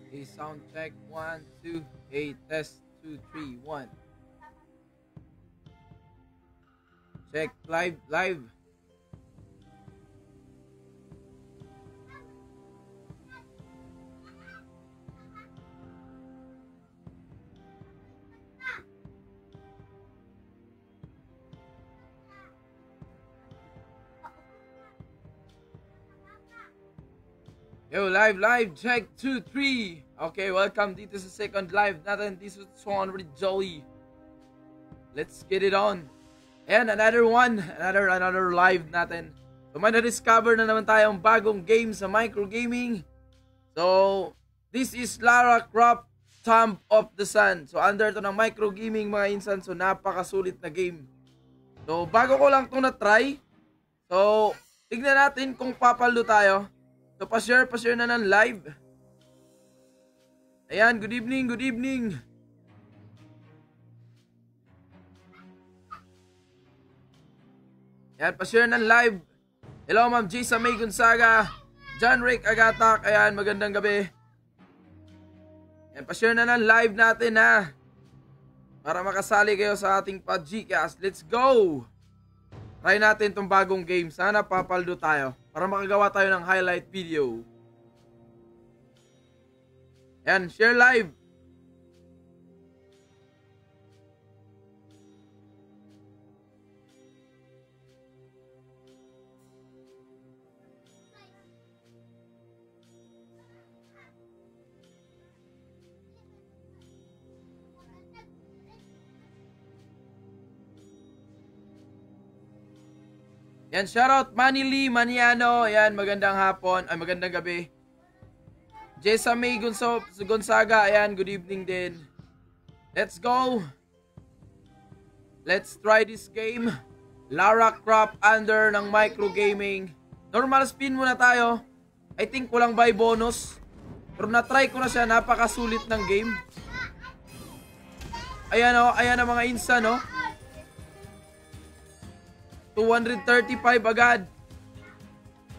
A sound check. 1, 2. A test. 2, 3, 1. Check. Live. Yo, live, check, 2, 3. Okay, welcome dito sa second live natin. This is Swan with Jolly. Let's get it on. Ayan, another one. Another live natin. So, may na-discover na naman tayong bagong game sa micro gaming. So, this is Lara Croft Tomb of the Sun. So, under to ng micro gaming mga insan. So, napakasulit na game. So, bago ko lang itong na-try. So, tignan natin kung papalo tayo. So, pa-share na ng live. Ayan, good evening. Ayan, pa-share ng live. Hello, Ma'am Jisa May Gonzaga. John Rick Agatak. Ayan, magandang gabi. Ayan, pa-share na ng live natin, ha. Para makasali kayo sa ating Gcast. Let's go! Try natin itong bagong game. Sana papaldo tayo para makagawa tayo ng highlight video. Yan, share live. Yan, shoutout Manili Maniano. Yan, magandang hapon. Ay, magandang gabi. Jessa May Gonzaga. Ayan, good evening din. Let's go. Let's try this game. Lara Croft under ng micro gaming. Normal spin muna tayo. I think walang buy bonus. Pero na-try ko na siya. Napakasulit ng game. Ayan o. Ayan ang mga insan o. 235 agad.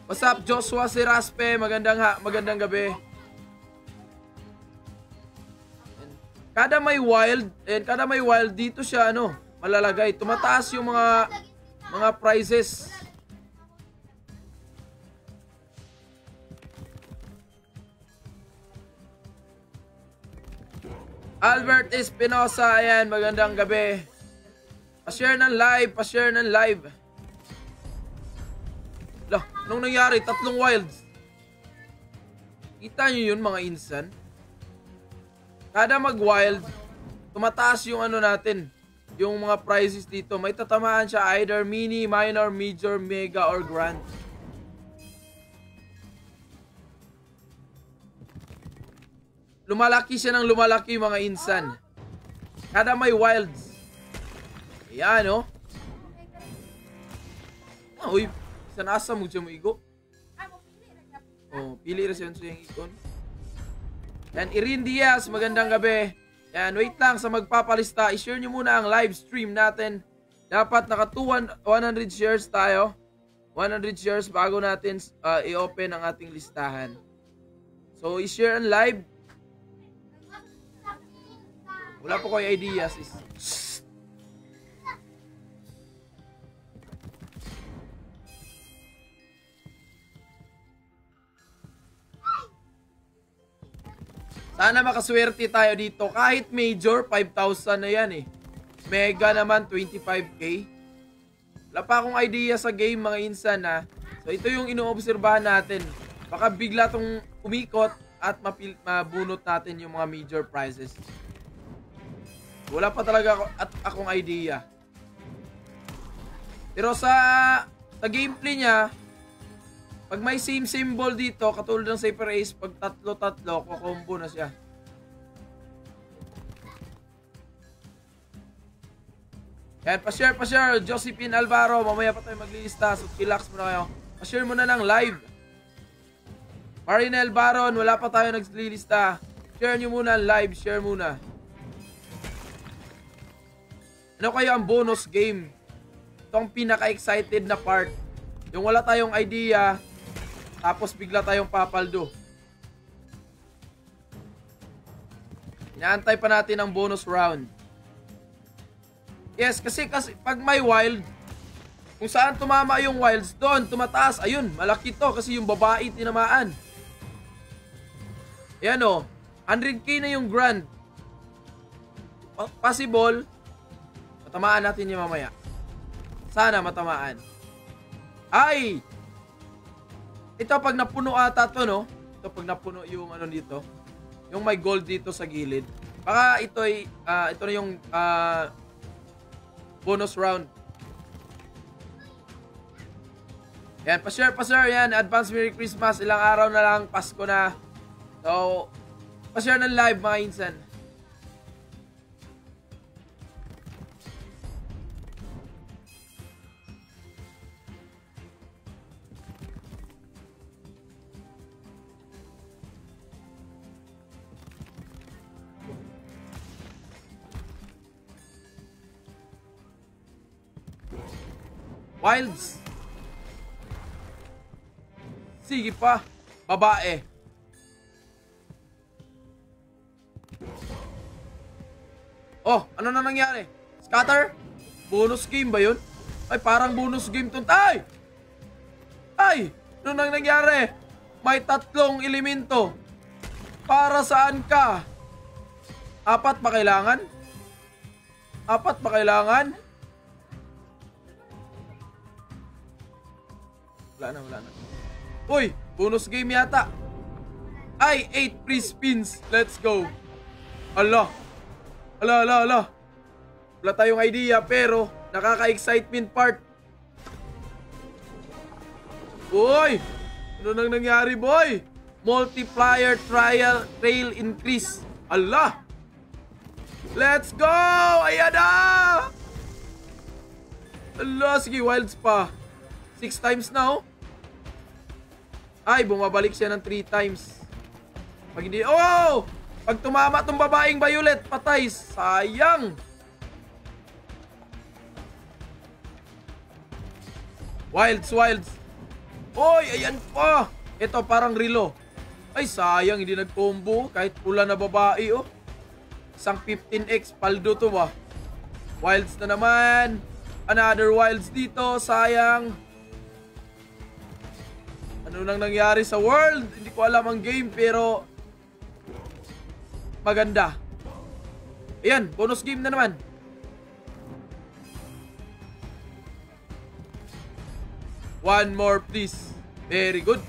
What's up, Joshua Siraspe? Magandang gabi. Kada may wild dito siya malalagay. Tumataas yung mga prizes. Albert Espinosa, ayan, magandang gabi. Pa-share ng live. Lah, nung nangyari, 3 wilds. Kita nyo yun, mga insan? Kada mag-wild, tumataas yung natin. Yung mga prizes dito. May tatamaan siya either mini, minor, major, mega, or grand. Lumalaki siya ng lumalaki, mga insan. Kada may wilds. Ayan, oh. Uy. Nasa mo dyan mo igo. Oh, pili rin siya yung ikon. Yan, Irin Diaz, magandang gabi. Yan, wait lang sa magpapalista. I-share nyo muna ang live stream natin. Dapat naka 100 shares tayo. 100 shares bago natin i-open ang ating listahan. So, i-share ang live. Wala po kayo ideas. Sana makaswerte tayo dito. Kahit major, 5,000 na yan eh. Mega naman, 25k. Wala pa akong idea sa game, mga insan ha. So ito yung inoobserbahan natin. Baka bigla tong umikot at mabunot natin yung mga major prizes. Wala pa talaga akong idea. Pero sa gameplay niya, pag may same symbol dito, katulad ng Safer Ace, pag tatlo, kukombo na siya. Yan, pa-share. Josephine Alvaro, mamaya pa tayo maglilista, so relax muna kayo. Pa-share muna ng live. Marinel Baron, wala pa tayo naglilista. Share nyo muna live, share muna. Ano kaya ang bonus game? Ito ang pinaka-excited na part. Yung wala tayong idea, tapos bigla tayong papaldo. Inaantay pa natin ang bonus round. Yes, kasi pag may wild, kung saan tumama yung wilds, doon tumataas. Ayun, malaki to kasi yung babae tinamaan. Ayan o, 100k na yung grand. Possible, matamaan natin yung mamaya. Sana matamaan. Ay! Ito pag napuno ata to, no? Ito pag napuno yung ano dito. Yung may gold dito sa gilid. Baka ito ay, ito na yung bonus round. Yan, pa-share. Yan, advance Merry Christmas. Ilang araw na lang, Pasko na. So, pa-share ng live mga insan. Wilds. Sige pa. Babae. Oh, ano na nangyari? Scatter? Bonus game ba yun? Ay, parang bonus game to. Ay! Ay! Ano nang nangyari? May 3 elemento. Para saan ka? 4 ba kailangan? 4 ba kailangan? Wala na. Uy, bonus game yata. Ay, 8 free spins. Let's go. Ala. Wala tayong idea pero nakaka-excitement part. Uy, ano nang nangyari, boy? Multiplier trail increase. Ala. Let's go. Ayan na. Ala, sige, wilds pa. 6 times na, oh. Ay, bumabalik siya ng 3 times. Pag hindi, oh! Pag tumama tong babaeng violet, patay. Sayang. Wilds. Oy, ayan pa. Ito, parang relo. Ay, sayang, hindi nag-combo. Kahit pula na babae, oh. Isang 15x, paldo to, ba? Wilds na naman. Another wilds dito, sayang. Ano nang nangyari sa world? Hindi ko alam ang game pero maganda. Ayan, bonus game na naman. One more please. Very good.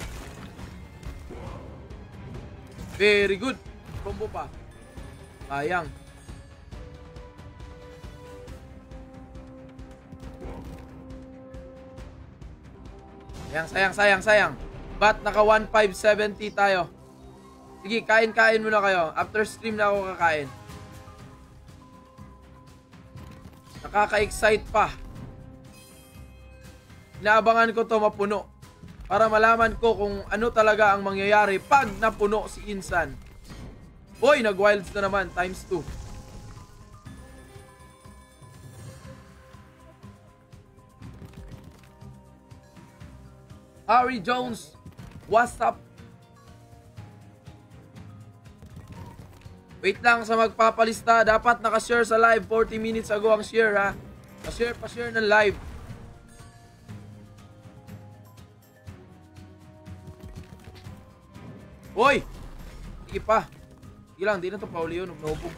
Combo pa. Sayang. Sayang. But naka 1570 tayo. Sige, kain muna kayo. After stream na ako kakain. Nakaka-excite pa. Inaabangan ko to mapuno. Para malaman ko kung ano talaga ang mangyayari pag napuno si Insan. Boy, nag-wilds na naman. Times 2. Harry Jones, what's up? Wait lang sa magpapalista. Dapat nakashare sa live 40 minutes ago ang share, ha. Pa-share ng live. Hoy! Sige pa. Sige lang, di na ito pauli yun. Nubog.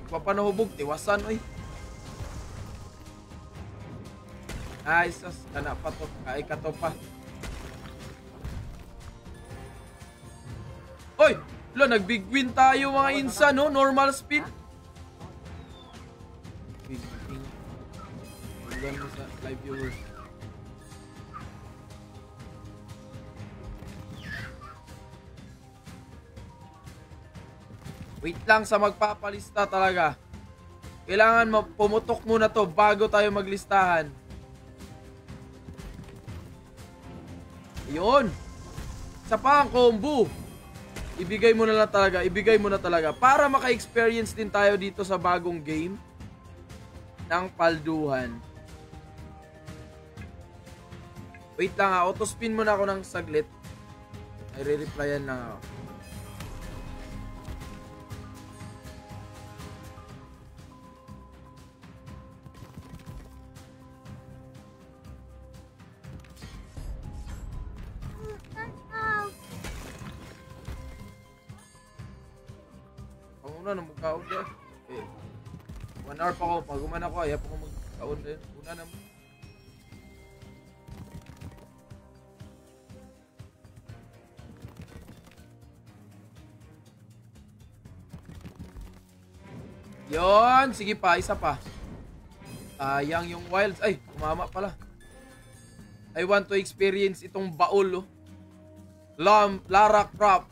Papanahubog, tiwasan, oy. Ay, sus, kana pa to. Ay, kato pa. Oy! Nag-big win tayo mga insan, no? Normal spin. Big win. Hanggang sa live viewers. Wait lang sa magpapalista talaga. Kailangan pumutok muna to bago tayo maglistahan. Yun. Sa pang combo. Ibigay mo na talaga. Para maka-experience din tayo dito sa bagong game ng palduhan. Wait lang ha, auto-spin muna ako ng saglit. Ay, re-replyan lang ako. Panguna na magkaon dyan. Okay. 1 hour pa ako. Pag umana ko, ayaw pa ako magkaon dyan. Una na mo. Yon, sige pa, isa pa. Sayang yung wilds. Ay, umama pala. I want to experience itong baul, oh. Lara Croft,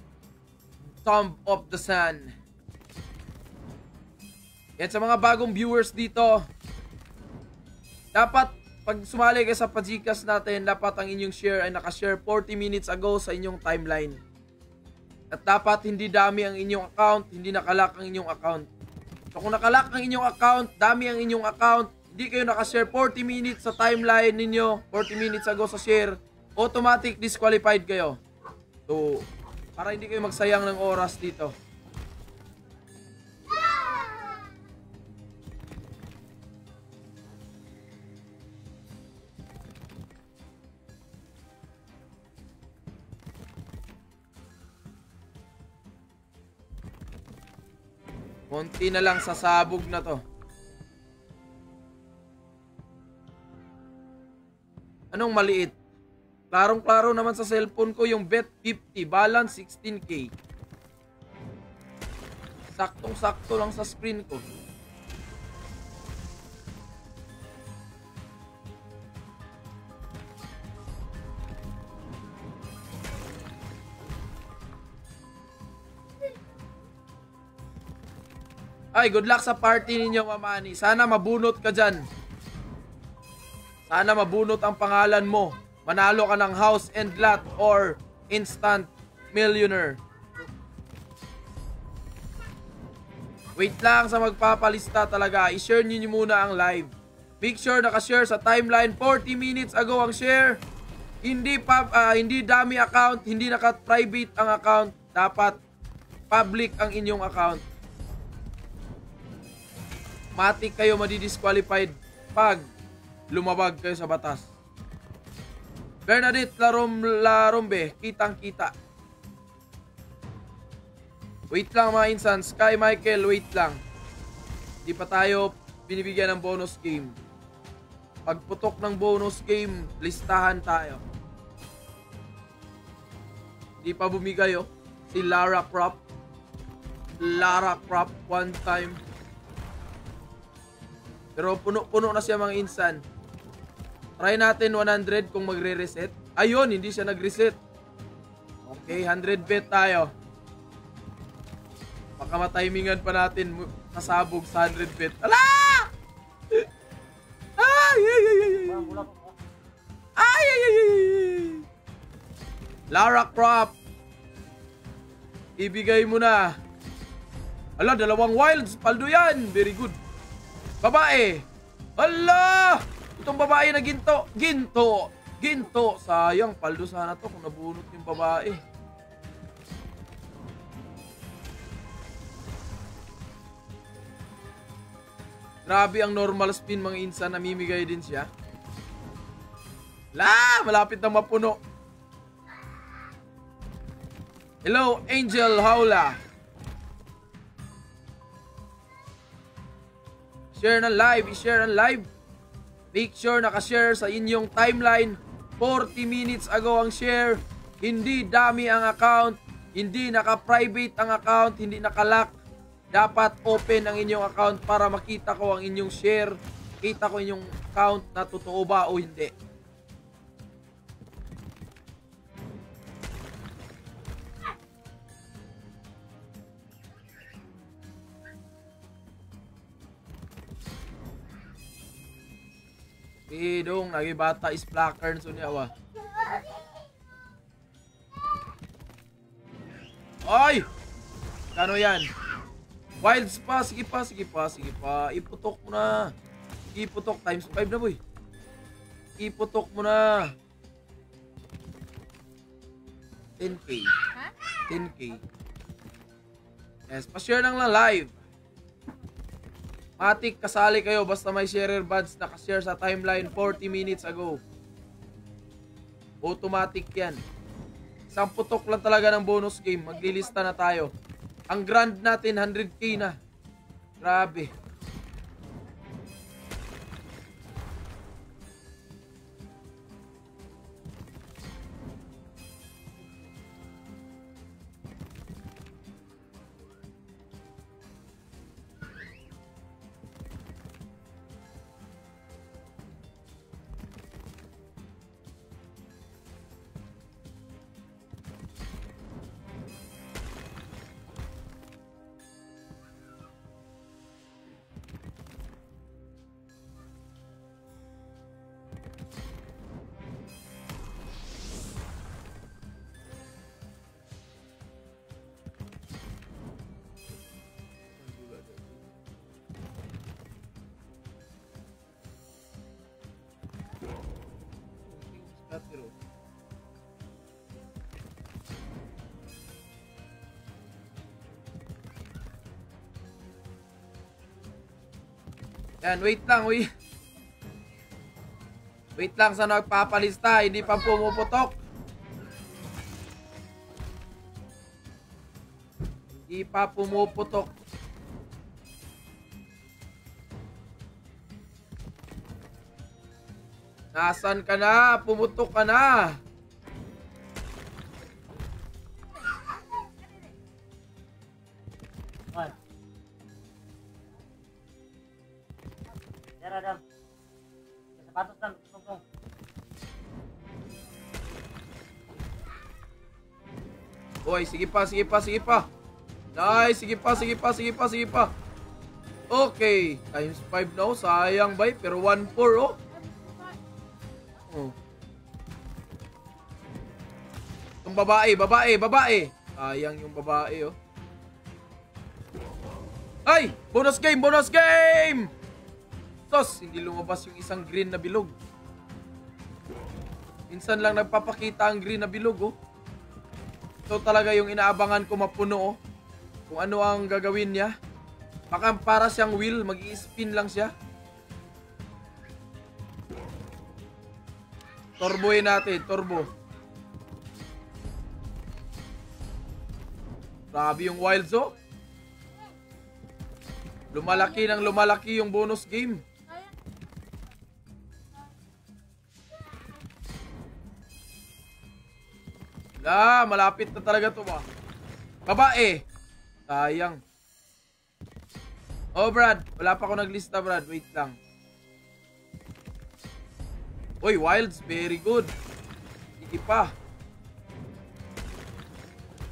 Tomb of the Sun. Yan sa mga bagong viewers dito. Dapat, pag sumali kayo sa Pajikas natin, dapat ang inyong share ay nakashare 40 minutes ago sa inyong timeline. At dapat hindi dami ang inyong account, hindi nakalock ang inyong account. So kung nakalock ang inyong account, dami ang inyong account, hindi kayo nakashare 40 minutes sa timeline ninyo, 40 minutes ago sa share, automatic disqualified kayo. So, para hindi kayo magsayang ng oras dito. Konti na lang sasabog na to. Anong maliit? Klarong-klaro naman sa cellphone ko yung bet 50, balance 16k. Saktong-sakto lang sa screen ko. Ay, good luck sa party ninyo, Mamani. Sana mabunot ka dyan. Sana mabunot ang pangalan mo. Manalo ka ng house and lot or instant millionaire. Wait lang sa magpapalista talaga. I-share niyo muna ang live. Make sure nakashare sa timeline 40 minutes ago ang share. Hindi dami account, hindi naka-private ang account. Dapat public ang inyong account. Matik kayo madidisqualified pag lumabag kayo sa batas. Bernadette Larombe, kitang-kita. Wait lang mga insan. Sky Michael, wait lang. Di pa tayo binibigyan ng bonus game. Pagputok ng bonus game, listahan tayo. Di pa bumigay, oh. Si Lara Croft. Lara Croft one time. Pero puno-puno na siya mga insan. Try natin 100 kung magre-reset. Ayun, hindi siya nag-reset. Okay, 100 bet tayo. Baka matimingan pa natin kasabog sa 100 bet. Ala! Ay, ay, ay, ay, ay. Ay, ay, ay, ay. Lara Croft. Ibigay mo na. Ala, 2 wilds. Paldo yan. Very good. Babae. Ala! Itong babae na ginto. Ginto. Ginto. Sayang. Paldo sana to kung nabunot yung babae. Grabe ang normal spin mga insan. Namimigay din siya. La! Malapit na mapuno. Hello, Angel Haula. Share ng live, i-share ng live. Make sure nakashare sa inyong timeline. 40 minutes ago ang share. Hindi dami ang account. Hindi naka-private ang account. Hindi naka-lock. Dapat open ang inyong account para makita ko ang inyong share. Kita ko inyong account na totoo ba o hindi. Dong, nagibata is placker so niya wa. Ay! Kano yan? Wilds pa, sige pa, sige pa, sige pa. Iputok mo na. Iputok times 5 na boy. Iputok mo na. 10k. Ha? 10k. Yes, pa-share lang live. Matik, kasali kayo basta may sharer badge na ka-share sa timeline 40 minutes ago. Automatic yan. Isang putok lang talaga ng bonus game. Maglilista na tayo. Ang grand natin, 100k na. Grabe. Yan, wait lang, wait. Wait lang sa nagpapalista, hindi pa pumuputok. Hindi pa pumuputok. Nasaan ka na? Pumutok ka na. Adam. Sapatos lang, tungtong. Boy, sige pa, sige pa, sige pa. Nice, sige pa, sige pa, sige pa, sige pa. Okay, times 5 na, sayang bay, pero 1-4 oh. Oh. Yung babae, babae, babae. Sayang yung babae oh. Ay, bonus game, bonus game. Hindi lumabas yung isang green na bilog. Minsan lang nagpapakita ang green na bilog oh. Ito talaga yung inaabangan ko mapuno oh. Kung ano ang gagawin niya. Baka para siyang wheel, mag-i-spin lang siya. Turboin natin, turbo. Grabe yung wilds oh. Lumalaki ng lumalaki yung bonus game. Malapit na talaga to ba? Babae. Sayang. Oh Brad, wala pa ako naglista Brad. Wait lang. Oy, wilds, very good. Sige pa.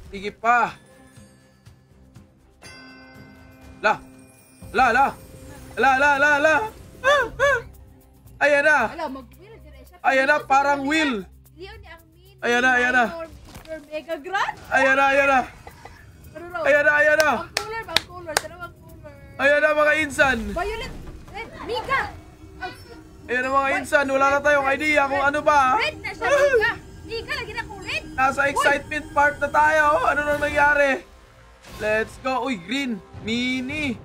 Sige pa. La. La. Ayan na. Ayan na, parang wheel. Ayan na, ayan na. Mega grand? Ayan na, ayan na. Ayan na, ayan na. Ang color, dalawang color. Ayan na mga insan. Violet, red, mega. Ayan na mga insan, wala na tayong idea kung ano ba. Red na siya, mega. Mega, lagi na ko red. Nasa excitement part na tayo. Ano nang nangyari? Let's go. Uy, green. Mini.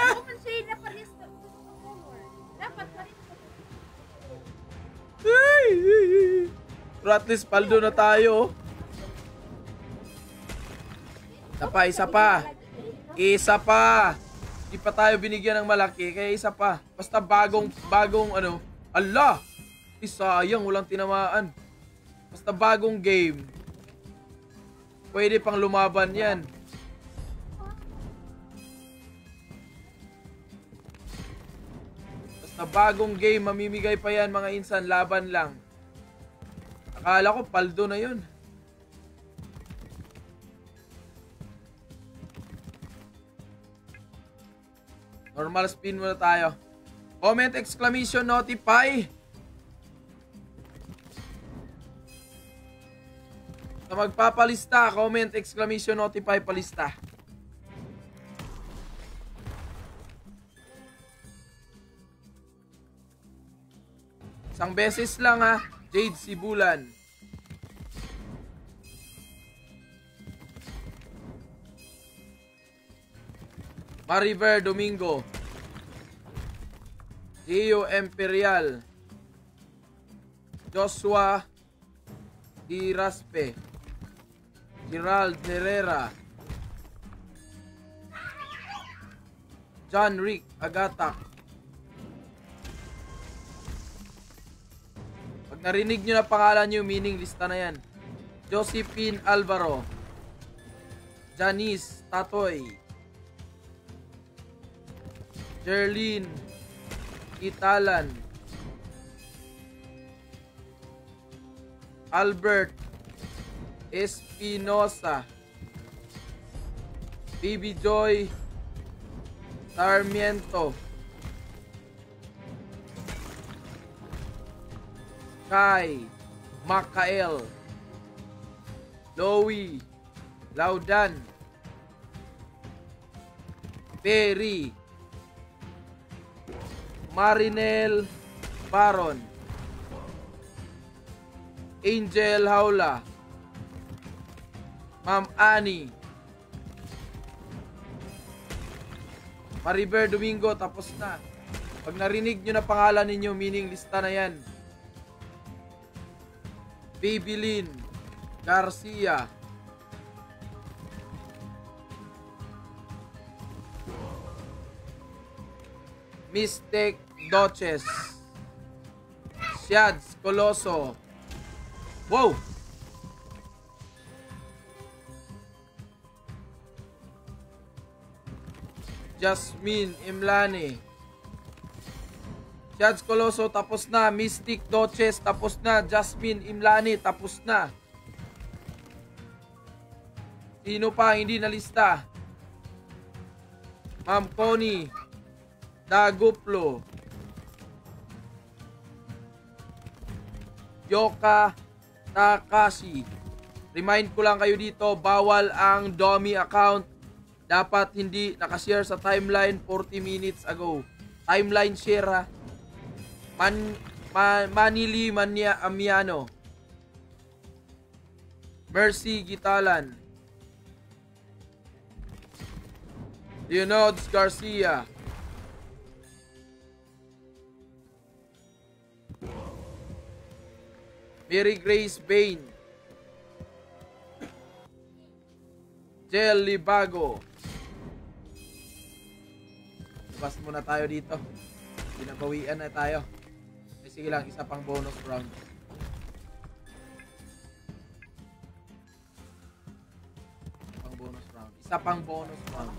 Ako man siya na pares na color. Dapat pares na. Pero at least paldo na tayo. Isa pa. Isa pa. Hindi pa tayo binigyan ng malaki. Kaya isa pa. Basta bagong ano. Allah! Sayang, walang tinamaan. Basta bagong game. Pwede pang lumaban yan. Basta bagong game. Mamimigay pa yan mga insan. Laban lang. Akala ko paldo na yun. Normal spin muna tayo. Comment exclamation notify. Sa magpapalista, comment exclamation notify palista. Isang beses lang ha. Jade Sibulan. Mariver Domingo. Gio Imperial. Joshua Diraspe. Gerald Herrera. John Rick Agatak. Pag narinig nyo na pangalan nyo, meaning lista na yan. Josephine Alvaro. Janice Tatoy. Jerlyn Italan. Albert Espinosa. Bibi Joy Sarmiento. Kai Makael. Lowy Laudan. Perry Marinel Baron. Angel Haula. Ma'am Annie. Mariver Domingo, tapos na. Pag narinig nyo na pangalan ninyo, meaning lista na yan. Babylin Garcia. Mystic Doches. Shads Coloso. Wow! Jasmine Imlani. Shads Coloso, tapos na. Mystic Doches, tapos na. Jasmine Imlani, tapos na. Sino pa hindi nalista? Ma'am Connie Daguplo. Yoka Takashi. Remind ko lang kayo dito, bawal ang dummy account. Dapat hindi nakashare sa timeline 40 minutes ago. Timeline share ha. Manili Mania Amiano. Mercy Gitalan. Leonods Garcia. Mary Grace Bain. Jel Libago. Labas muna tayo dito. Pinabawian na tayo. Sige lang, isa pang bonus round. Isa pang bonus round.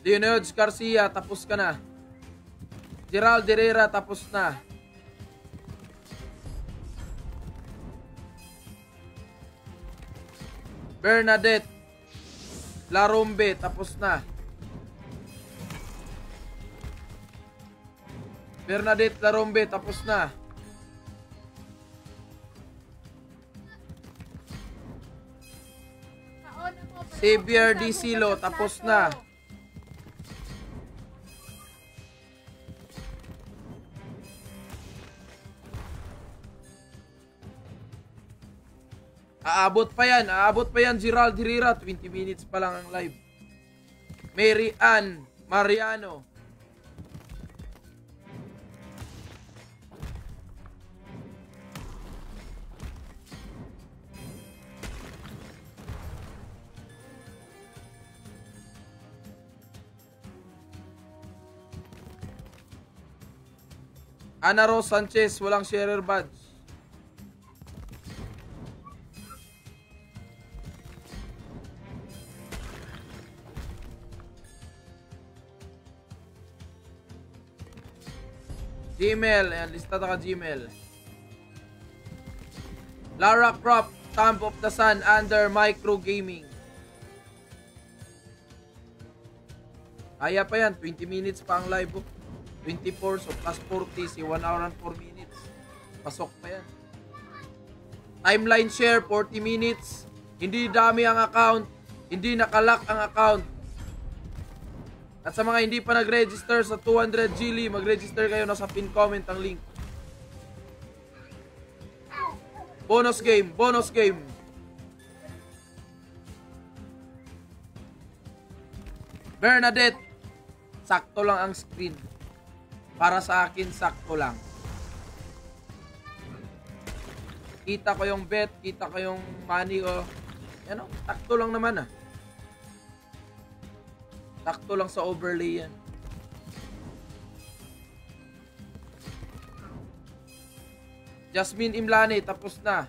Leonods Garcia, tapos ka na. Gerald Herrera, tapos na. Bernadette Larombe, tapos na. Bernadette Larombe, tapos na. Xavier D. Silo, tapos na. Aabot pa yan, Gerald Herrera. 20 minutes pa lang ang live. Mary Ann Mariano. Ana Rose Sanchez, walang sharer badge. Gmail, ayan, lista ka Gmail. Lara Croft, Thumb of the Sun under Micro Gaming. Kaya pa yan, 20 minutes pa ang live. 24, so plus 40, si 1 hour and 4 minutes. Pasok pa yan. Timeline share, 40 minutes. Hindi dami ang account. Hindi nakalock ang account. At sa mga hindi pa nag-register sa 200 GLI, mag-register kayo, nasa pin comment ang link. Bonus game, bonus game. Bernadette, sakto lang ang screen. Para sa akin, sakto lang. Kita ko yung bet, kita ko yung money ko. Yan o, sakto lang naman ah. Sakto lang sa overlay yan. Jasmine Imlani, tapos na.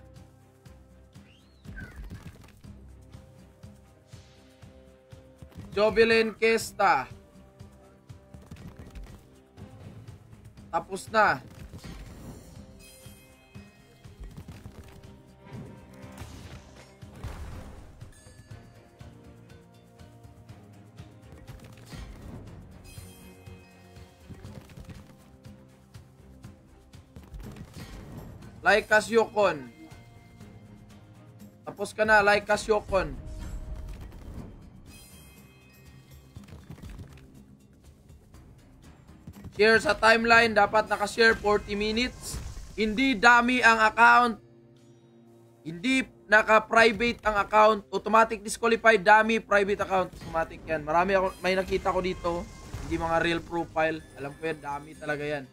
Jovelyn Kesta. Tapos na. Laika Syokon. Tapos ka na, Laika Syokon. Share sa timeline, dapat nakashare 40 minutes. Hindi dami ang account. Hindi naka-private ang account. Automatic disqualified, dami private account. Automatic yan. May nakita ko dito. Hindi mga real profile. Alam ko yan, dami talaga yan.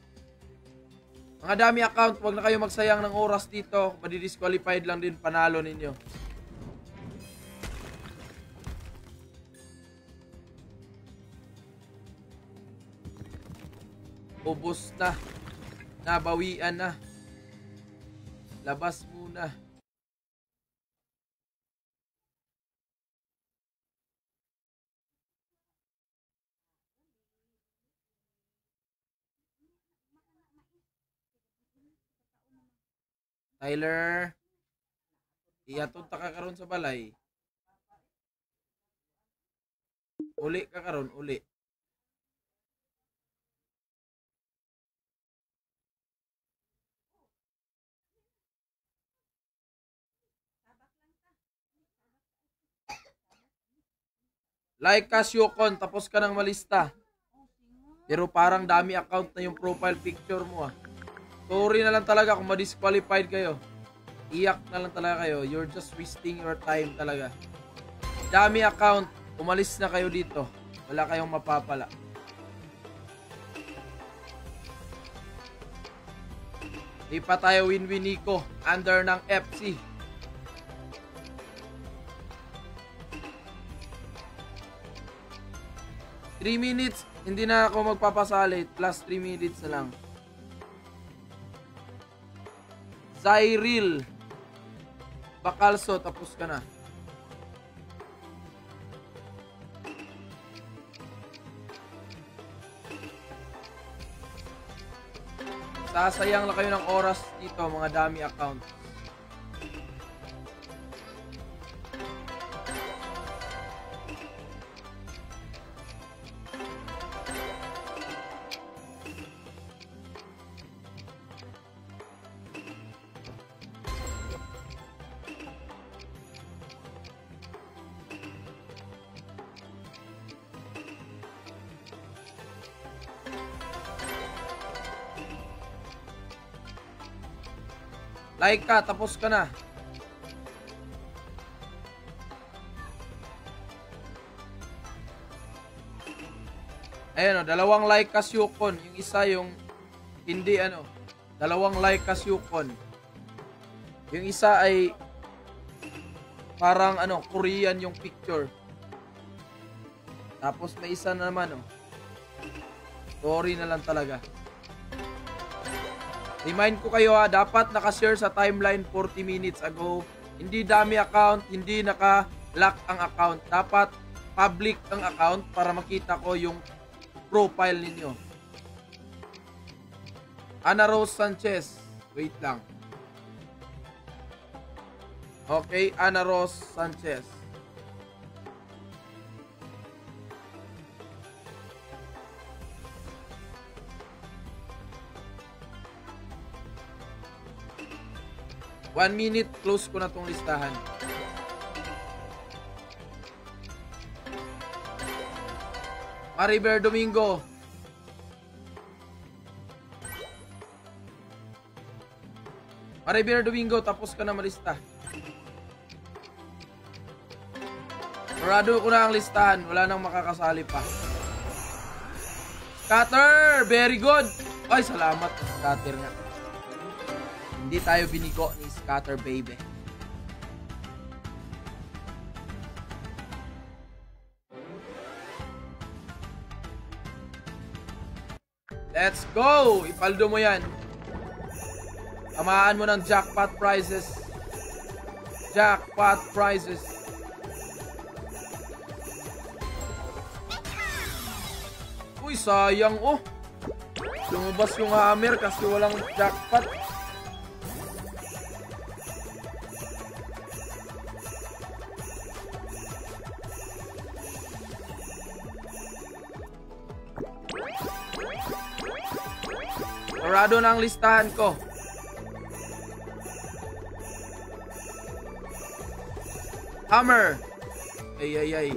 Mga dami account, wag na kayo magsayang ng oras dito. Madi-disqualified lang din, panalo ninyo. Ubos na. Nabawian na. Labas muna. Tyler, iyatod ta ka karon sa balay. Uli ka karon, uli. Like ka, Syokon, tapos ka nang malista. Pero parang dami account na yung profile picture mo ah. Sorry na lang talaga kung ma-disqualified kayo. Iyak na lang talaga kayo. You're just wasting your time talaga. Dami account. Umalis na kayo dito. Wala kayong mapapala. Di pa tayo win-win Nico. Under ng FC. Three minutes. Hindi na ako magpapasalit. Plus 3 minutes na lang. Zyril Bacalso, tapos ka na. Sasayang lang kayo ng oras dito, mga dami account. Like ka, tapos ka na. Ayan o, dalawang like ka Syukon. Yung isa yung hindi ano. Dalawang like ka Syukon. Yung isa ay parang ano, Korean yung picture. Tapos may isa na naman o. Sorry na lang talaga. Remind ko kayo ha, dapat nakashare sa timeline 40 minutes ago. Hindi dami account, hindi naka-lock ang account. Dapat public ang account para makita ko yung profile ninyo. Ana Rose Sanchez. Wait lang. Okay, Ana Rose Sanchez. One minute, close ko na tong listahan. Maribel Domingo. Maribel Domingo, tapos ka na malista. Sarado ko na ang listahan. Wala nang makakasali pa. Scatter! Very good! Ay, salamat. Scatter nga. Hindi tayo binigo ni Scatter, baby. Let's go! Ipaldo mo yan. Tamaan mo ng jackpot prizes. Jackpot prizes. Uy, sayang oh. Lumabas yung hammer kasi walang jackpot. Sarado na ang listahan ko. Hammer. Ay.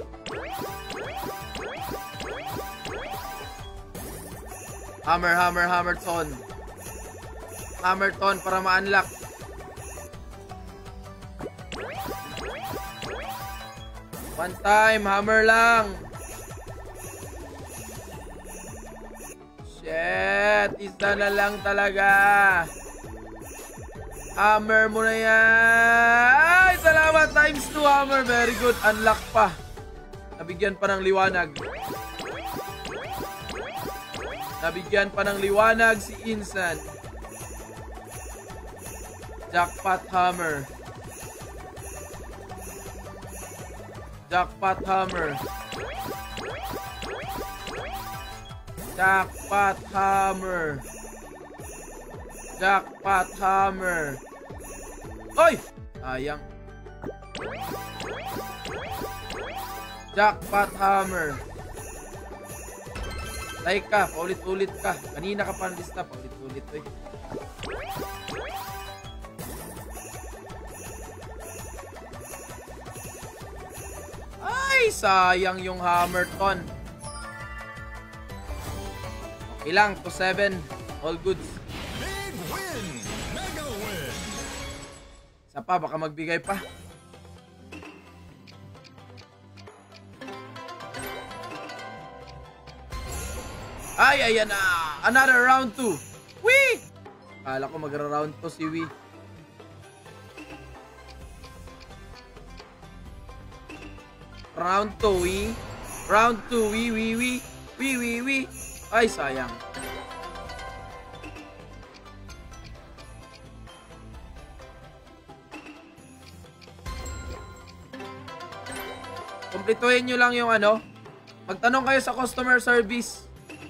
Hammerton. Hammerton para ma-unlock. One time, hammer lang. Shit, isa na lang talaga. Hammer mo na yan. Ay, salamat. Times 2 hammer. Very good. Unlock pa. Nabigyan pa ng liwanag. Nabigyan pa ng liwanag si Insan. Jackpot hammer. Jackpot hammer. Jackpot hammer. Jackpot hammer. Oy! Sayang. Jackpot hammer. Tay ka, paulit-ulit ka. Kanina ka pa lista, paulit-ulit eh. Ay, sayang yung Hammerton. Ilang to 7. All goods. Big win! Mega win! Isa pa, baka magbigay pa. Ay, ayan na. Another round 2. Wee! Akala ko magra-round 2 si Wee. Round 2, Wee. Round 2, Wee. Wee. Ay, sayang. Kumplituhin nyo lang yung ano. Magtanong kayo sa customer service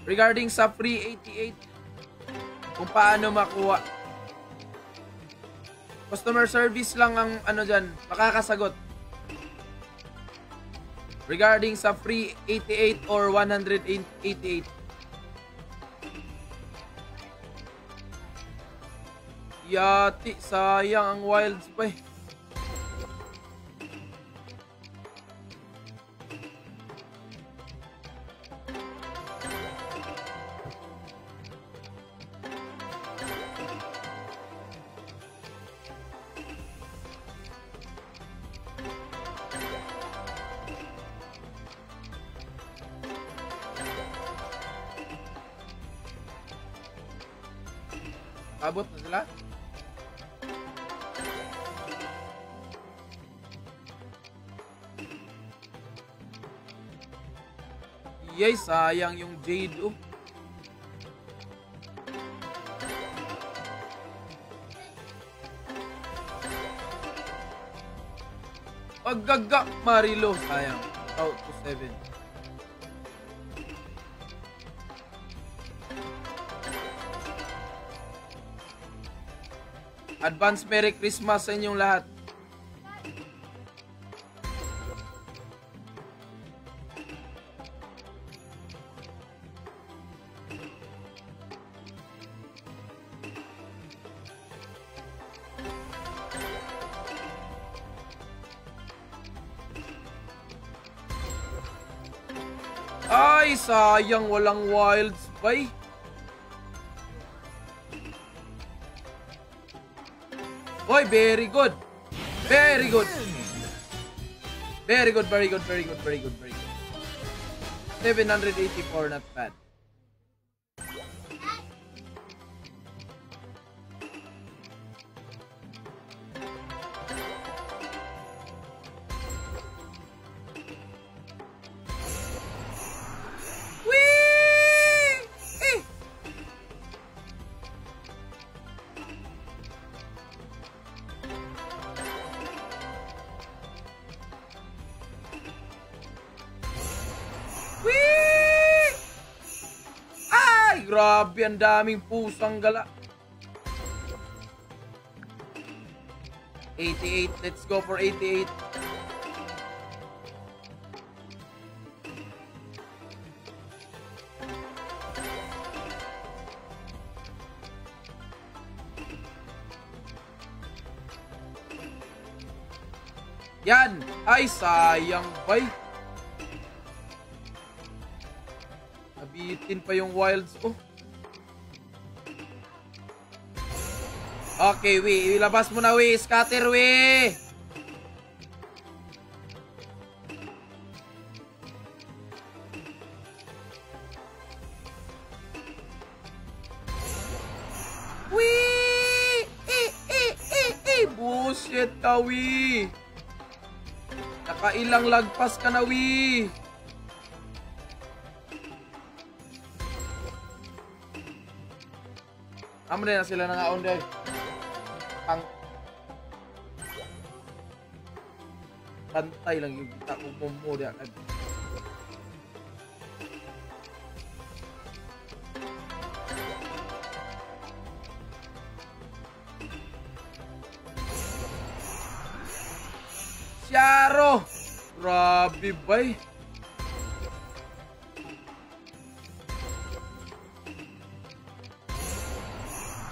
regarding sa free 88 kung paano makuha. Customer service lang ang ano dyan, makakasagot regarding sa free 88 or 188. Yati, sayang ang wilds pa eh. Abot na sila? Yay, sayang yung Jade oh. Paggaga Marilo, sayang. Out to 7. Advance Merry Christmas sa inyong lahat. Ay, sayang walang wilds bay. Oy, very good. Very good. Very good, very good, very good, very good, very good. 784, not bad. Grabe, ang daming pusang gala. 88. Let's go for 88. Yan. Ay, sayang bay. Nabitin pa yung wilds ko. Okay, we. Ilabas mo na, we. Scatter, we. We. Bullshit ka, we. Nakailang lagpas ka na, we. Amo na sila nangaon dahil. Ang pantay lang yung kita kong mo diyan. Syaro! Grabe bay.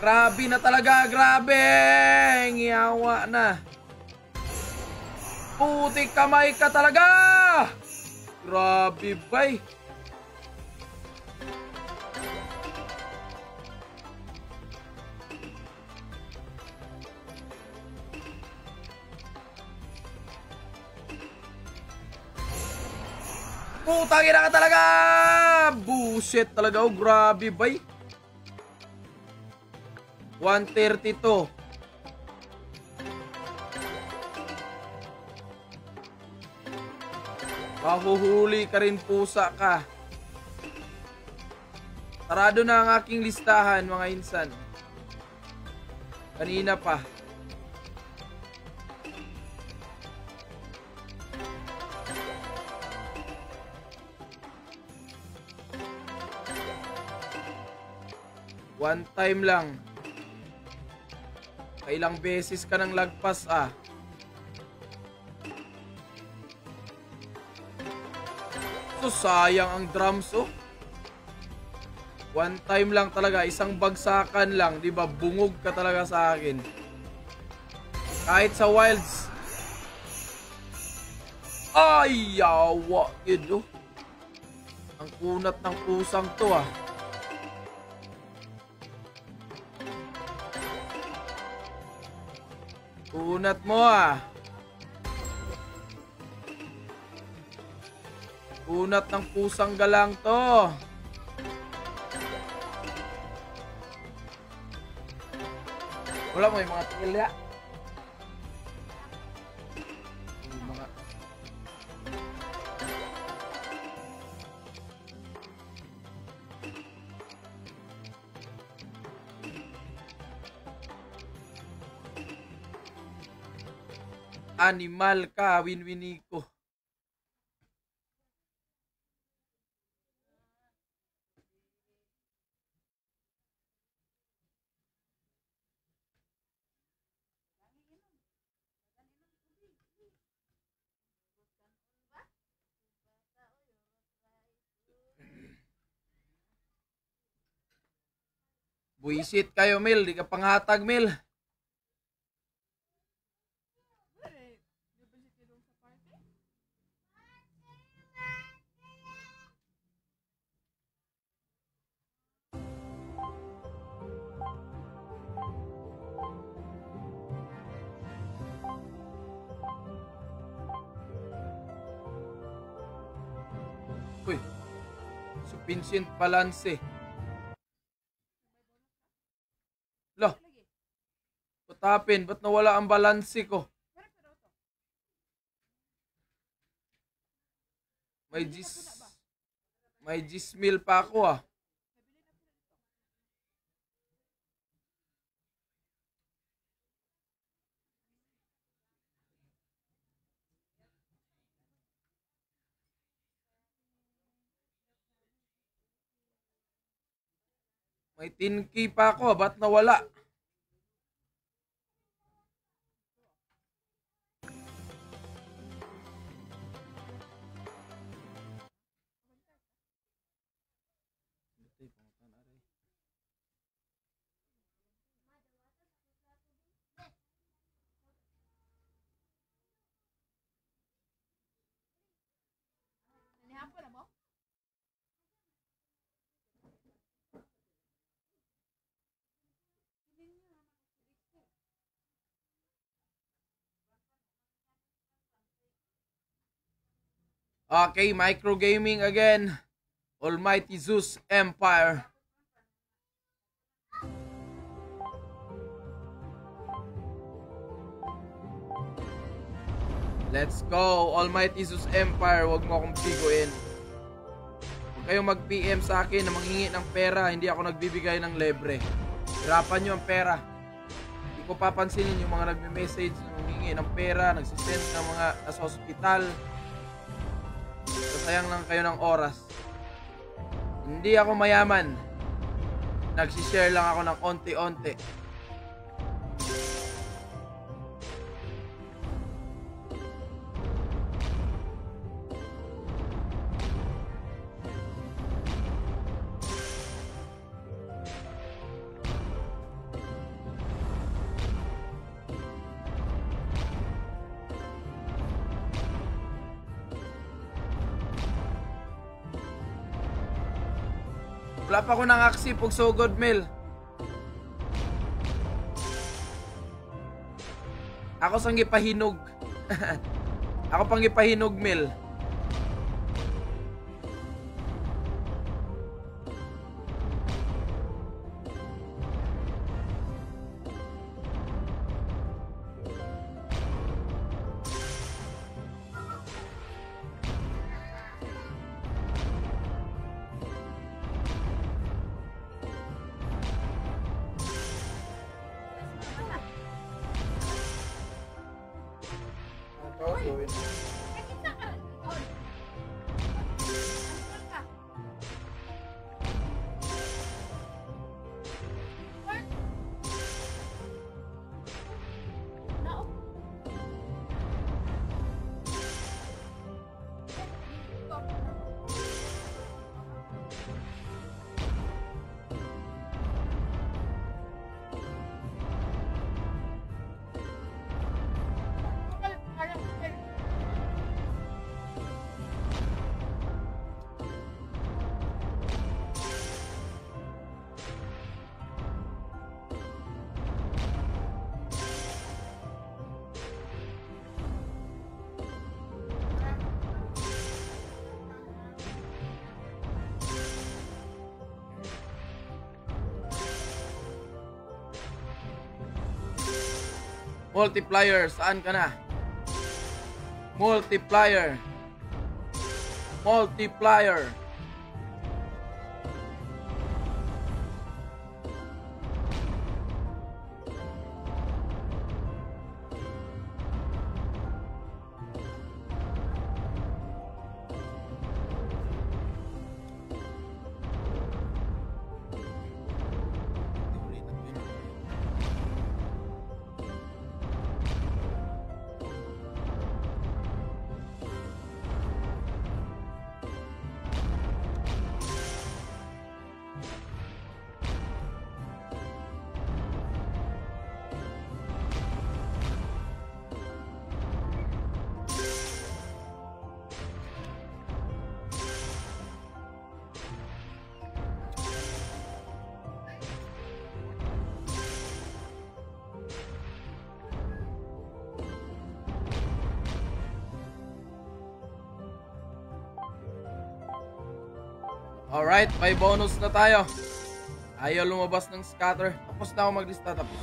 Grabe na talaga, grabe! Ngiyawa na. Putik kamay ka talaga! Grabe bay. Putangin na ka talaga! Bullshit talaga, oh, grabe bay. 132. Mahuhuli ka rin, pusa ka. Sarado na ang aking listahan, mga insan. Kanina pa. One time lang. Kailang beses ka nang lagpas, ah. So, sayang ang drums, oh. One time lang talaga. Isang bagsakan lang. Diba? Bungog ka talaga sa akin. Kahit sa wilds. Ay, yawa. Yun, oh. Ang kunat ng pusang to, ah. Kunat mo, ah. Kunat ng pusang galang to. Wala mo yung mga tigilya. Yung mga... Animal ka, Winwiniko. Buisit kayo, Mil. Di ka panghatag, Mil. Uy. Sufficient balance eh. Lo. What happened? Ba't nawala ang balance ko? May Gmil pa ako ah. May 10K pa ako ah. Ba't nawala? Nanihapon na mo? Okay, micro gaming again. Almighty Zeus Empire. Let's go, Almighty Zeus Empire. Huwag mo akong biguin. Huwag kayong mag-PM sa akin na manghingi ng pera. Hindi ako nagbibigay ng lebre. Hirapan nyo ang pera. Hindi ko papansinin yung mga nagme-message, manghingi ng pera, nagsisend ng mga nasa hospital. Sayang lang kayo ng oras. Hindi ako mayaman. Nagsishare lang ako ng onti-onti. Wala pa ko ng aksi pag so good meal. Ako sang gipahinog. Ako pang gipahinog meal. Multiplier, saan ka na? Multiplier. Multiplier. Alright, may bonus na tayo. Ayaw lumabas ng scatter. Tapos na ako maglista. Tapos.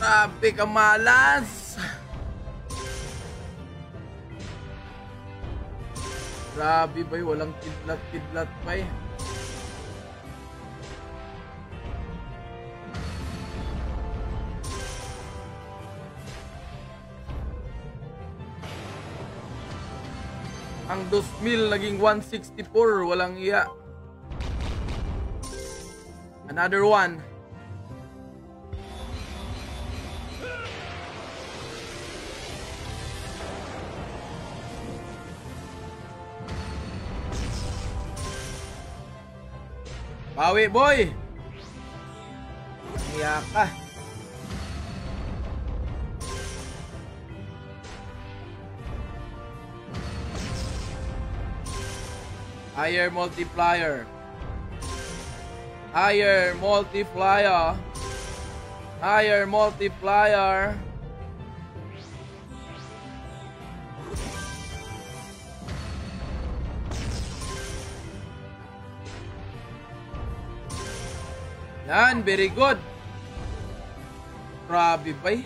Grabe ka malas. Grabe ba, walang kidlat-kidlat pa eh. Ang 2,000 naging 164, walang iya. Another one. Bawi boy. Iya ka. Higher multiplier. Higher multiplier. Higher multiplier. Yan, very good. Grabe ba eh.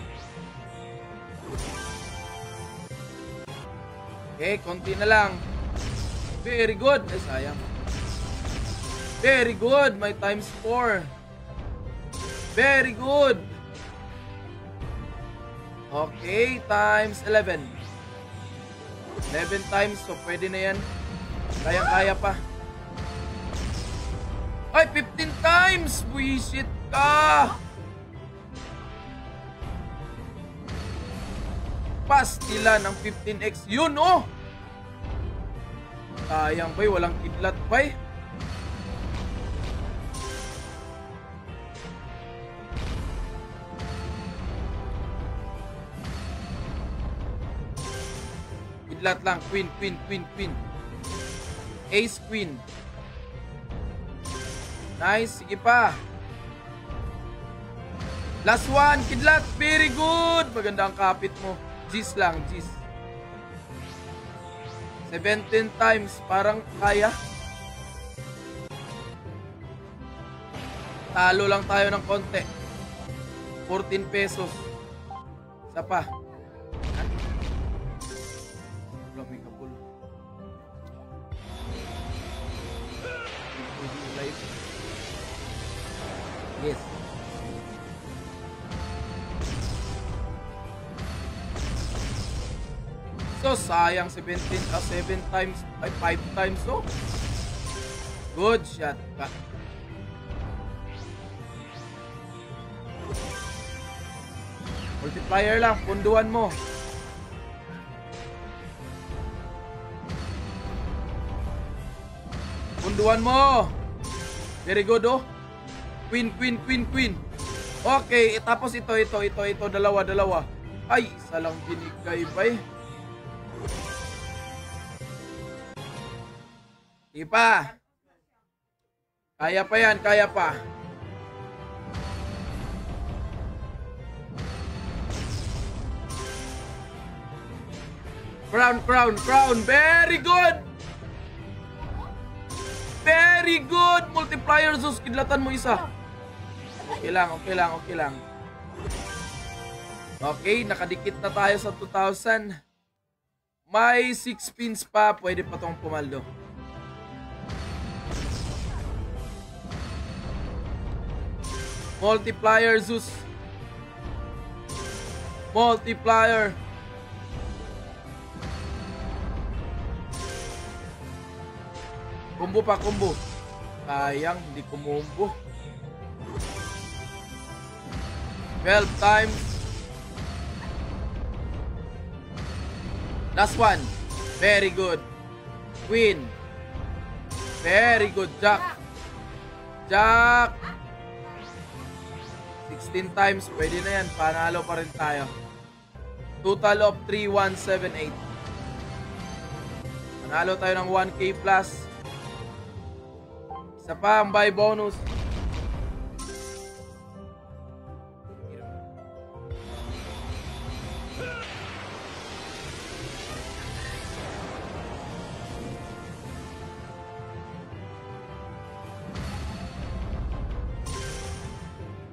Okay, konti na lang. Very good. Ay, sayang. Very good. May times 4. Very good. Okay, times 11. 11 times. So, pwede na yan. Kayang-kaya pa. Ay, 15 times! Buisit ka! Pastila ng 15x. Yun, oh! Sayang ba, walang kidlat pa eh. Kidlat lang. Queen, queen, queen, queen. Ace, queen. Nice, sige pa. Last one, kidlat. Very good. Maganda ang kapit mo. G's lang, G's. 17 times, parang kaya. Talo lang tayo ng konti. 14 pesos. Isa pa. May kapul. Yes. So, sayang 7 times, ay 5 times, so. Good shot ka. Multiplier lang, punduan mo. Punduan mo. Very good, oh. Queen, queen, queen, queen. Okay, tapos ito, dalawa. Ay, isa lang binigay ba eh. Ipa. Kaya pa yan, kaya pa. Crown, crown, crown. Very good. Very good. Multiplier, Zeus. Kidlatan mo isa. Okay lang, okay lang, okay lang. Okay, nakadikit na tayo sa 2,000. May 6 spins pa. Pwede pa tong pumaldo. Multiplier, Zeus. Multiplier. Combo pa, combo. Sayang, hindi kumumbo. 12 times. Last one. Very good. Queen. Very good. Jack. Jack. 16 times. Pwede na yan. Panalo pa rin tayo. Total of 3,178. Panalo tayo ng 1K plus. Isa pa ang buy bonus.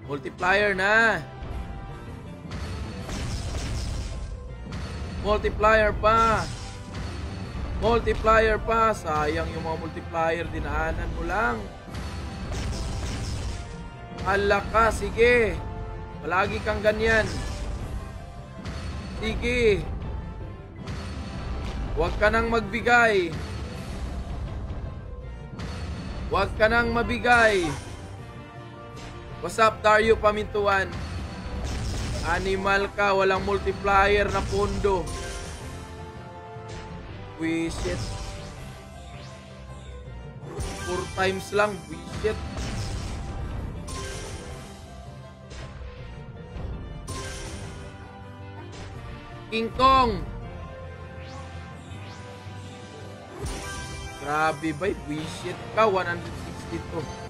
Multiplier na. Multiplier pa. Multiplier pa. Sayang yung mga multiplier. Dinaanan mo lang. Hala ka. Sige. Palagi kang ganyan. Sige. Huwag ka nang magbigay. Huwag ka nang mabigay. What's up, Dario Pamintuan? Animal ka, walang multiplier na pondo. Buisit. 4 times lang, buisit. King Kong. Grabe ba, buisit ka, 162.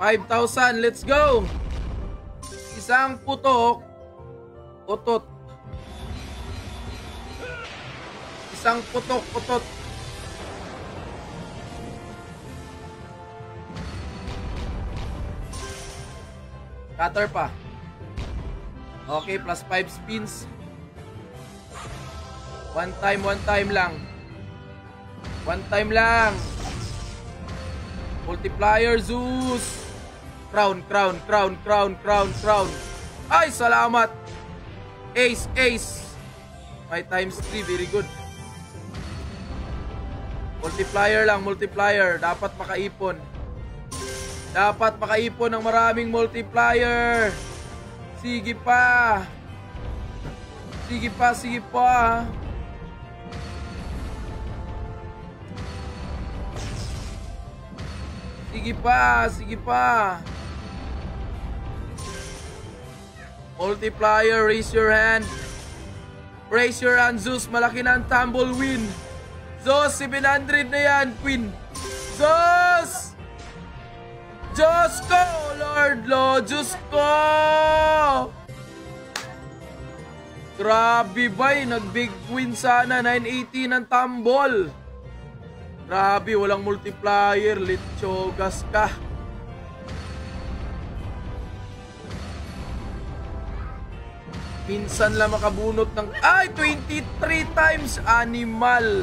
5,000, let's go! Isang putok, utot. Isang putok, utot. Cutter pa. Okay, plus 5 spins. One time lang. One time lang. Multiplier, Zeus. Crown. Ay, salamat. Ace. My times 3, very good. Multiplier lang, multiplier. Dapat makaipon. Dapat makaipon ng maraming multiplier. Sige pa. Sige pa. Sige pa. Multiplier, raise your hand. Raise your hand, Zeus. Malaki na ang tumblewind. Zeus, 700 na yan, Queen. Zeus! Diyos ko, Lord, Diyos ko! Grabe bay, nag-big win sana. 980 ng tumble. Grabe, walang multiplier. Litchogas ka. Minsan lang makabunot ng... Ay! 23 times! Animal!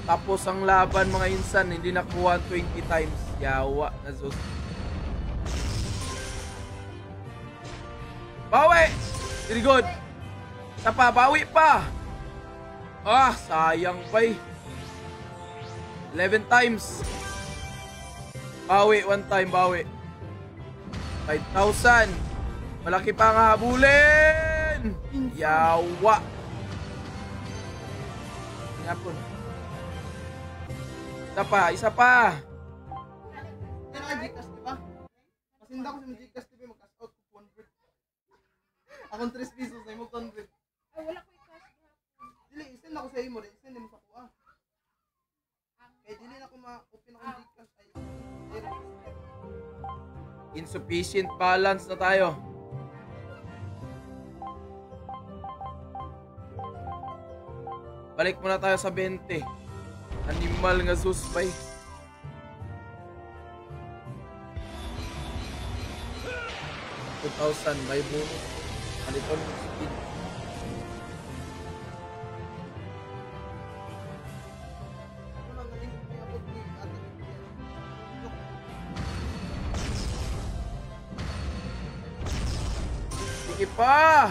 Tapos ang laban mga insan, hindi nakuha 20 times. Yawa na Zeus. Bawi! Very good. Tapa, bawi pa! Ah, sayang pa eh. 11 times. Bawi, 1 time, bawi. 5,000. Malaki pa nga habulin. Yawa. Ngapon. Isa pa. Kaya ka Gcash, diba? Pasinda ko sa Gcash TV, mag-cash out ko 100. Akong 3 pesos na mo 100. Ay, wala ko i-cash. Dili, isend ako sa imo, isend mo sa kuha. Kaya dili na ko ma-open akong Gcash. Ay, Insufficient balance na tayo. Balik muna tayo sa 20. Animal nga suspay. $2,000 may bonus. Aliton speed. Sige pa!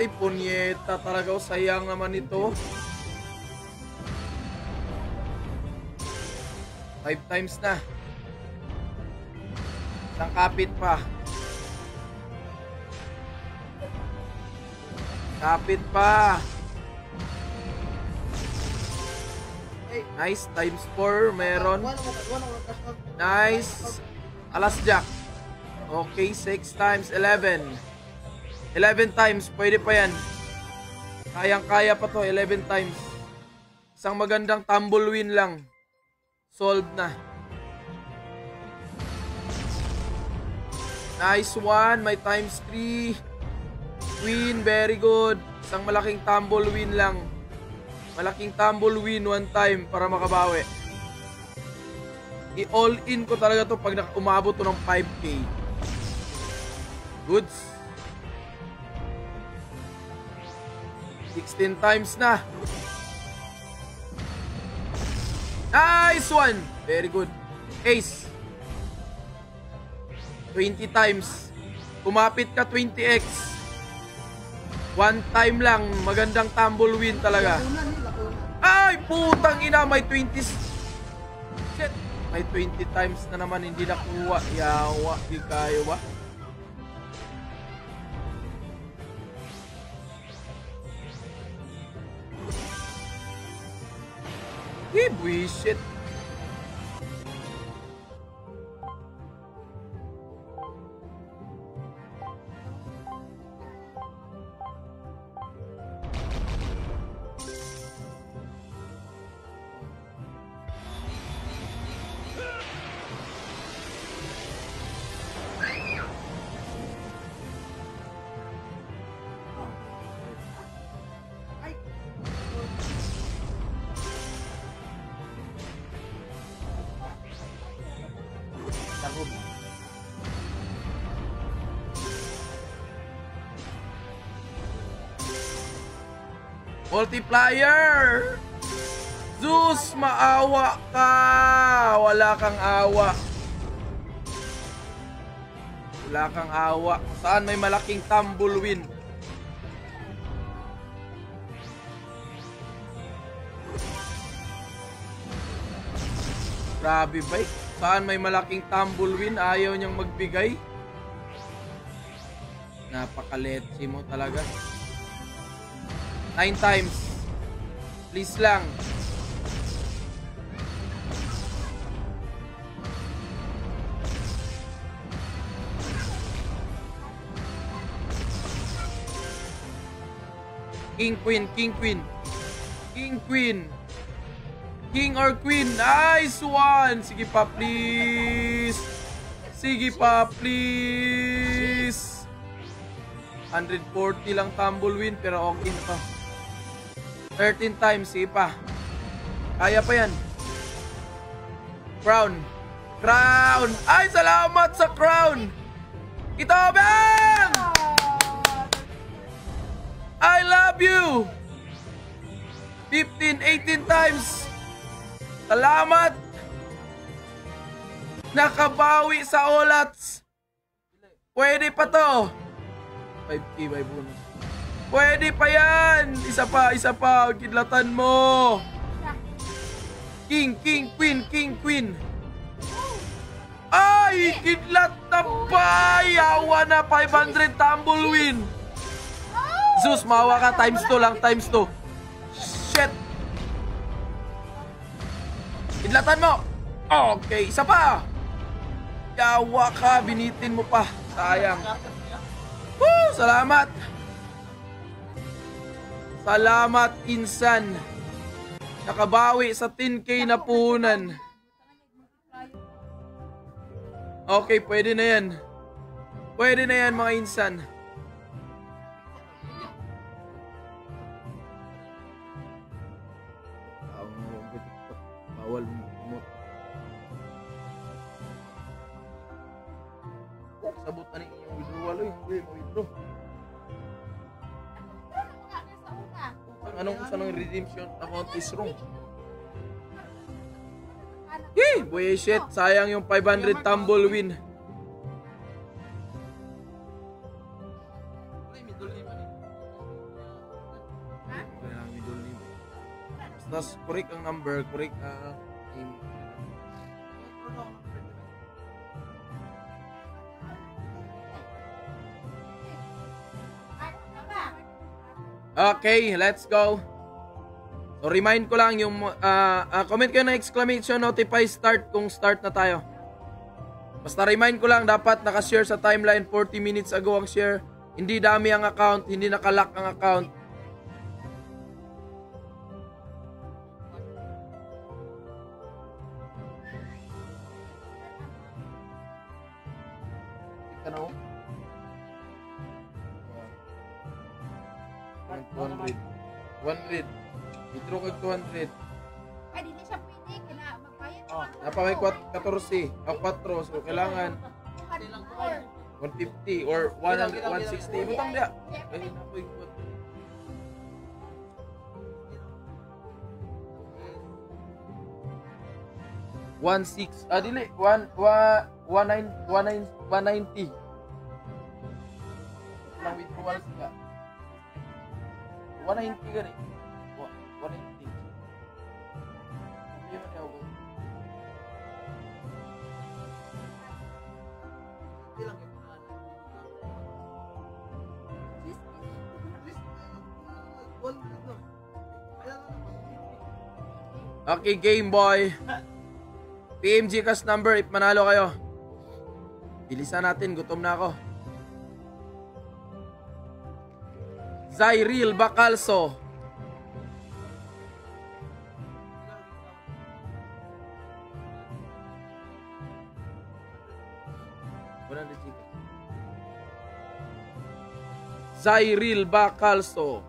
Ay, punyeta talaga. Sayang naman ito. 5 times na. Isang kapit pa. Kapit pa. Nice. Times 4. Meron. Nice. Alas jack. Okay. 6 times 11. 11 times. Pwede pa yan. Kayang-kaya pa to. 11 times. Isang magandang tumbleweed lang. Solved na. Nice one. May times 3. Queen. Very good. Isang malaking tumbleweed lang. Malaking tumbleweed one time para makabawi. I-all in ko talaga to pag umabot to ng 5K. Goods. 16 times na. Nice one. Very good. Ace. 20 times. Kumapit ka 20x. One time lang. Magandang tumbleweed talaga. Ay, putang ina. May 20. Shit. May 20 times na naman. Hindi nakuha. Yawa. Di kayo ba? Bullshit. Multiplier! Zeus, maawa ka! Wala kang awa. Wala kang awa. Saan may malaking tumbleweed? Grabe ba? Saan may malaking tumbleweed? Ayaw niyang magbigay? Napakaletsi mo talaga. 9 times. Please lang. King, queen, king, queen. King, queen. King or queen. Nice one. Sige pa, please. Sige pa, please. 140 lang tumbleweed pero okay na to. 13 times, sige pa. Kaya pa yan. Crown. Crown. Ay, salamat sa crown. Ito, bang! I love you. 15, 18 times. Salamat. Nakabawi sa olats. Pwede pa to. 5K by bonus. Pwede pa yan! Isa pa. Kidlatan mo. King, king, queen, king, queen. Ay! Kidlat na pa! Yawa na 500 tumbleweed. Zeus, mawa ka. Times 2 lang, times 2. Shit! Kidlatan mo. Okay, isa pa. Yawa ka. Binitin mo pa. Sayang. Woo! Salamat. Salamat, insan. Nakabawi sa 10K na puhunan. Okay, pwede na yan. Pwede na yan, mga insan. Bawal mo. Sabot na yung withdrawal. Hindi mo withdraw. anong redemption amount is wrong. Yee! Bullshit, sayang yung 500 tumbleweed. Tapos, correct ang number, correct ang name. Okay, let's go. So, remind ko lang yung, comment kayo ng exclamation, notify start kung start na tayo. Basta remind ko lang, dapat nakashare sa timeline 40 minutes ago ang share. Hindi dami ang account, hindi nakalock ang account. Ano? 200. Withdraw kag 200. Ay, hindi siya pwede. Kaya magbayad Oh. siya. Napa may 14 o 4, so kailangan 150 or 160. Butang dia. Ay, napoy ko. 1.6. Dili. 190. Lang withdrawal siya. 190 gani. 190. Hindi man ako. Okay, Game Boy. PMG cast number if manalo kayo. Bilisan natin, gutom na ako. Zyril Bacalso. Zyril Bacalso.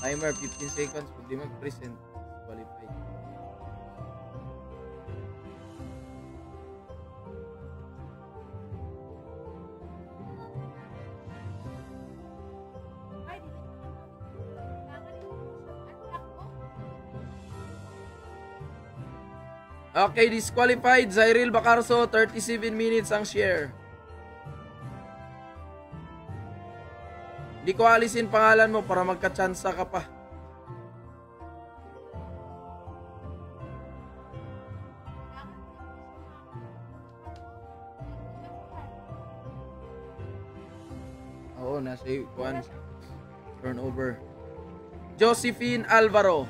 Timer 15 seconds pag di mag-present qualified. Okay, disqualified. Zyril Bacalso, 37 minutes ang share. Hindi ko alisin pangalan mo para magka-chansa ka pa. Oo, nasa one turnover. Josephine Alvaro.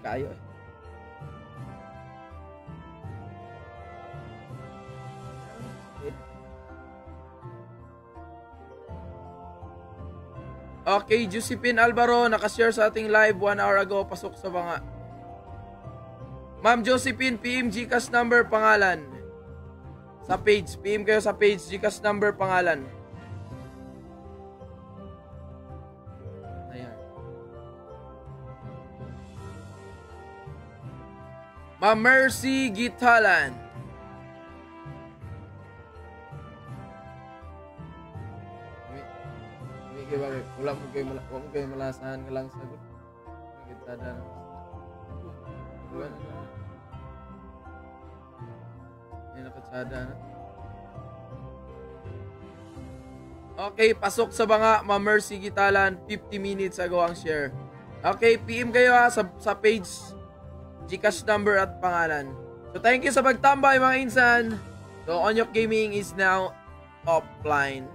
Kayo eh. Okay, Josephine Alvaro, nakashare sa ating live 1 hour ago, pasok sa banga. Ma'am Josephine, PM Gcash number, pangalan. Sa page, PM kayo sa page, Gcash number, pangalan. Ma'am Mercy Gitalan. Wala mo kayo malasahan nga lang sagot. Gitada na. May nakatsada na. Okay, pasok sa banga, Ma'am Mercy Gitalan. 50 minutes ago ang share. Okay, PM kayo ha sa page, Gcash number at pangalan. So thank you sa pagtambay mga insan. So Onyok Gaming is now offline.